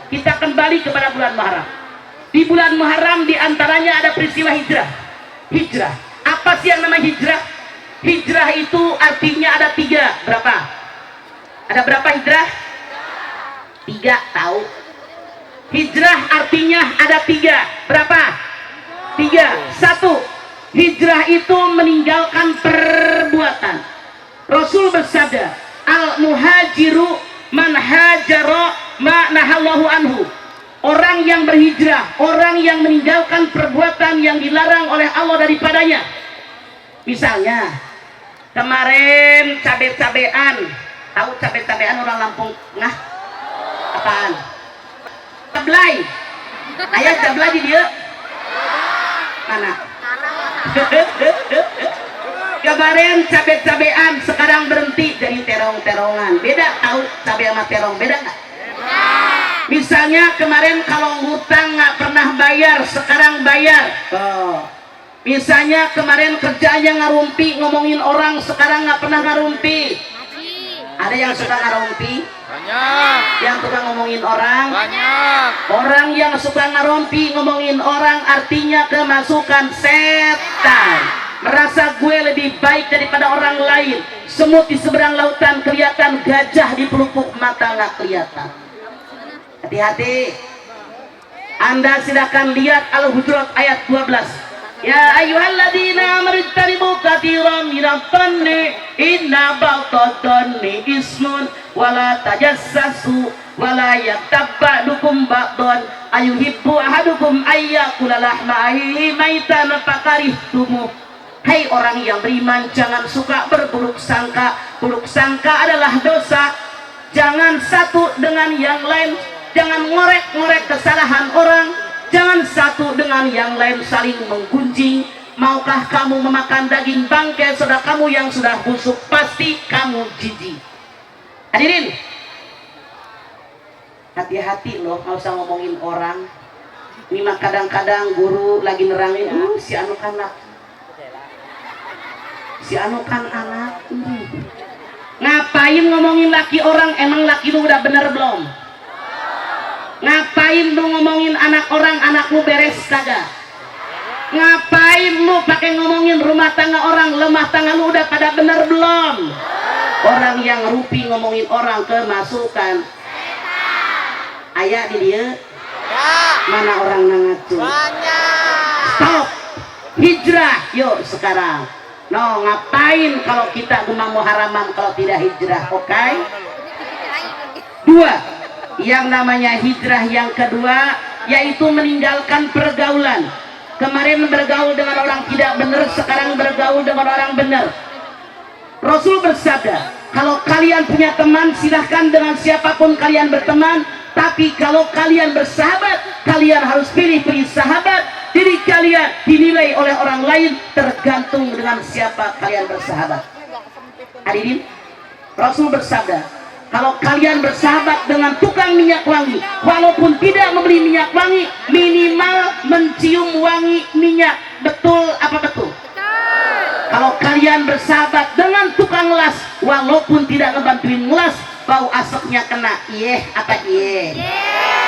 Kita kembali kepada bulan Muharram. Di bulan Muharram diantaranya ada peristiwa hijrah. Hijrah. Apa sih yang namanya hijrah? Hijrah itu artinya ada 3. Berapa? Ada berapa hijrah? 3. Tahu? Hijrah artinya ada 3. Berapa? 3. 1. Hijrah itu meninggalkan perbuatan. Rasul bersabda, al-muhajiru man hajara ma nahallahu anhu. Orang yang berhijrah, orang yang meninggalkan perbuatan yang dilarang oleh Allah daripadanya. Misalnya kemarin cabe-cabean, tahu cabe-cabean orang Lampung Tengah? Apaan? Cablay. Ayah cablay di dia. Mana? Kemarin cabe-cabean, sekarang berhenti jadi terong-terongan. Beda tahu cabe sama terong, beda nggak? Misalnya kemarin kalau ngutang nggak pernah bayar, sekarang bayar. Misalnya kemarin kerjanya ngarumpi, ngomongin orang, sekarang nggak pernah ngarumpi. Ada yang suka ngarumpi? Banyak. Yang suka ngomongin orang? Banyak. Orang yang suka ngarumpi, ngomongin orang artinya kemasukan setan. Merasa gue lebih baik daripada orang lain. Semut di seberang lautan kelihatan, gajah di pelupuk mata nggak kelihatan. Hati-hati. Anda silakan lihat Al-Hujurat ayat 12. Ya ayyuhalladzina amanu ijtanibu katsiran minadh-dhanni inna ba'dadh-dhanni ismun wala tajassasu wala yaghtab ba'dukum ba'dhan ayuhibbu ahadukum ayyakula lahma akhihi maitan fakarihtumuh. Hai orang yang beriman, jangan suka berburuk sangka. Buruk sangka adalah dosa. Jangan satu dengan yang lain, jangan ngorek-ngorek kesalahan orang, jangan satu dengan yang lain saling menggunjing. Maukah kamu memakan daging bangkai saudara kamu yang sudah busuk? Pasti kamu jijik. Hadirin, hati-hati loh, nggak usah ngomongin orang. Ini mah kadang-kadang guru lagi nerangin, si anu kan anak, ngapain ngomongin laki orang? Emang laki lu udah bener belum? Ngapain lu ngomongin anak orang? Anakmu beres kagak? Ngapain lu pakai ngomongin rumah tangga orang? Lemah tangga lu udah pada bener belum? Orang yang rupi ngomongin orang kemasukan. Ayah di dia? Mana orang nangacu? Stop. Hijrah yuk sekarang. No, ngapain kalau kita gemah muharaman kalau tidak hijrah? Oke? 2. Yang namanya hijrah yang kedua yaitu meninggalkan pergaulan. Kemarin bergaul dengan orang tidak benar, sekarang bergaul dengan orang benar. Rasul bersabda, kalau kalian punya teman silahkan dengan siapapun kalian berteman, tapi kalau kalian bersahabat, kalian harus pilih-pilih sahabat. Diri kalian dinilai oleh orang lain tergantung dengan siapa kalian bersahabat. Hadirin, Rasul bersabda, kalau kalian bersahabat dengan tukang minyak wangi, walaupun tidak membeli minyak wangi, minimal mencium wangi minyak. Betul apa betul? Kalau kalian bersahabat dengan tukang las, walaupun tidak ngebantuin ngelas, bau asapnya kena. Iya apa iya?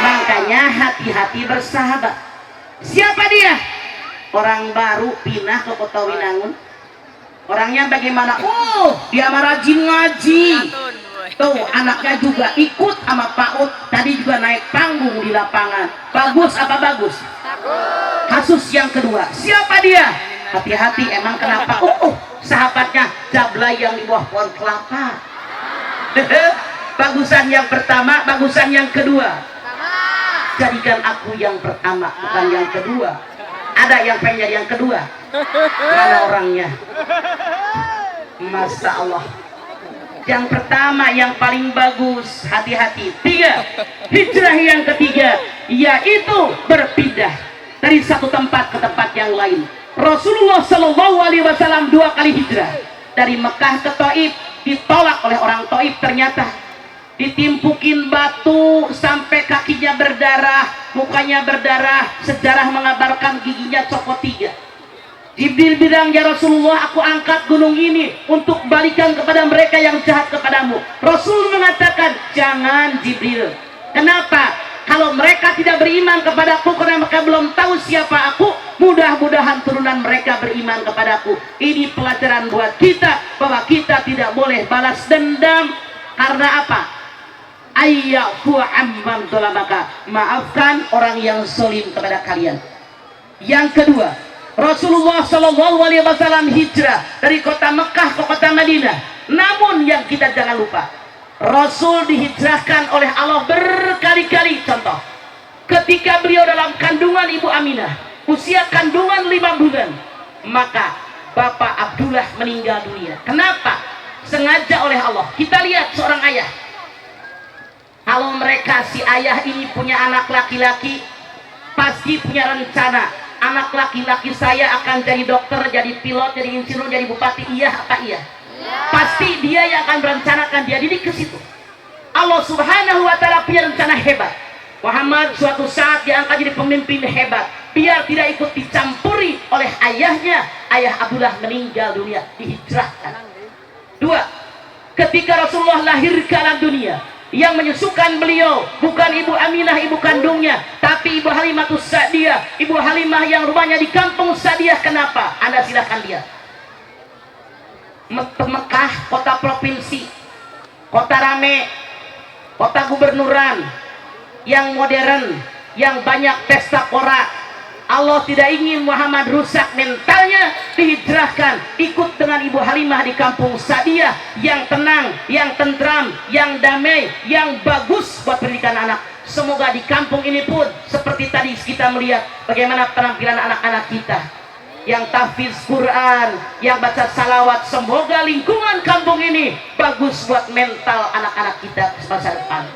Makanya hati-hati bersahabat. Siapa dia? Orang baru pindah ke Kota Winangun. Orangnya bagaimana? Oh, dia mah rajin ngaji. Tuh, anaknya juga ikut sama Pak Ut. Tadi juga naik panggung di lapangan. Bagus apa bagus? Kasus yang kedua. Siapa dia? Hati-hati, emang kenapa? Sahabatnya Jablay yang di bawah pohon kelapa. Bagusan yang pertama, bagusan yang kedua. Jadikan aku yang pertama, bukan yang kedua. Ada yang pengen jadi yang kedua? Mana orangnya? Masya Allah. Yang pertama yang paling bagus, hati-hati. 3. Hijrah yang ketiga yaitu berpindah dari satu tempat ke tempat yang lain. Rasulullah Shallallahu Alaihi Wasallam 2 kali hijrah dari Mekah ke Taif. Ditolak oleh orang Taif, ternyata ditimpukin batu sampai kakinya berdarah, mukanya berdarah. Sejarah mengabarkan giginya copot 3. Jibril bilang, ya Rasulullah, aku angkat gunung ini untuk balikan kepada mereka yang jahat kepadamu. Rasul mengatakan, jangan Jibril. Kenapa? Kalau beriman kepadaku karena mereka belum tahu siapa aku. Mudah-mudahan turunan mereka beriman kepadaku. Ini pelajaran buat kita bahwa kita tidak boleh balas dendam. Karena apa? Ayyafu amman zalamaka, maafkan orang yang zalim kepada kalian. Yang kedua, Rasulullah Shallallahu Alaihi Wasallam hijrah dari kota Mekah ke kota Madinah. Namun yang kita jangan lupa, Rasul dihijrahkan oleh Allah berkali-kali. Contoh, ketika beliau dalam kandungan Ibu Aminah, usia kandungan 5 bulan, maka Bapak Abdullah meninggal dunia. Kenapa? Sengaja oleh Allah. Kita lihat seorang ayah, kalau mereka si ayah ini punya anak laki-laki, pasti punya rencana, anak laki-laki saya akan jadi dokter, jadi pilot, jadi insinyur, jadi bupati. Iya apa iya? Pasti dia yang akan merencanakan, dia didik ke situ. Allah Subhanahu wa Ta'ala punya rencana hebat. Muhammad suatu saat diangkat jadi pemimpin hebat, biar tidak ikut dicampuri oleh ayahnya. Ayah Abdullah meninggal dunia, dihijrahkan. 2. Ketika Rasulullah lahir ke alam dunia, yang menyusukan beliau bukan Ibu Aminah, ibu kandungnya, tapi Ibu Halimatus Sa'diyah, Ibu Halimah yang rumahnya di kampung Sa'diyah. Kenapa? Anda silahkan lihat. Mekah, kota provinsi, kota rame, kota gubernuran, yang modern, yang banyak pesta pora. Allah tidak ingin Muhammad rusak mentalnya, dihijrahkan ikut dengan Ibu Halimah di kampung Sa'diyah yang tenang, yang tentram, yang damai, yang bagus buat pendidikan anak. Semoga di kampung ini pun seperti tadi kita melihat bagaimana penampilan anak-anak kita yang tahfiz Quran, yang baca salawat. Semoga lingkungan kampung ini bagus buat mental anak-anak kita masa depan.